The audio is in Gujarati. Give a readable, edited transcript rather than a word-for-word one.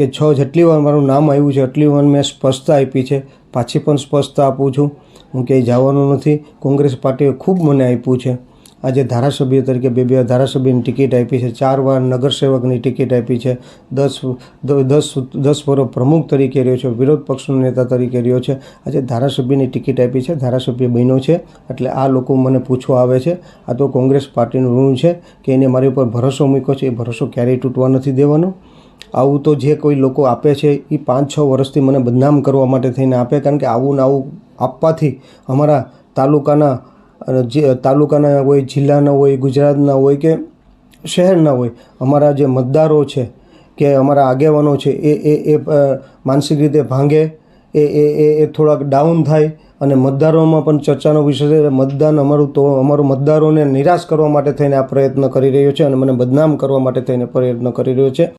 કે 6 જેટલી વાર મારું નામ આવ્યું છે એટલી વાર મેં સ્પષ્ટતા આપી છે, પાછી પણ સ્પષ્ટતા આપું છું. હું ક્યાંય જવાનું નથી. કોંગ્રેસ પાર્ટીએ ખૂબ મને આપ્યું છે. આજે ધારાસભ્ય તરીકે બે ધારાસભ્યની ટિકિટ આપી છે, 4 વાર નગરસેવકની ટિકિટ આપી છે, 10 વર્ષ પ્રમુખ તરીકે રહ્યો છે, વિરોધ પક્ષનો નેતા તરીકે રહ્યો છે. આજે ધારાસભ્યની ટિકિટ આપી છે, ધારાસભ્ય બન્યો છે. એટલે આ લોકો મને પૂછવા આવે છે. આ તો કોંગ્રેસ પાર્ટીનું ઋણ છે કે એને મારી ઉપર ભરોસો મૂક્યો છે. એ ભરોસો ક્યારેય તૂટવા નથી દેવાનો. આવું તો જે કોઈ લોકો આપે છે એ 5-6 વર્ષથી મને બદનામ કરવા માટે થઈને આપે, કારણ કે આવું ને આવું આપવાથી અમારા તાલુકાના હોય, જિલ્લાના હોય, ગુજરાતના હોય કે શહેરના હોય, અમારા જે મતદારો છે કે અમારા આગેવાનો છે એ માનસિક રીતે ભાંગે, એ થોડાક ડાઉન થાય અને મતદારોમાં પણ ચર્ચાનો વિષય છે. મતદાન અમારું મતદારોને નિરાશ કરવા માટે થઈને આ પ્રયત્ન કરી રહ્યો છે અને મને બદનામ કરવા માટે થઈને પ્રયત્ન કરી રહ્યો છે.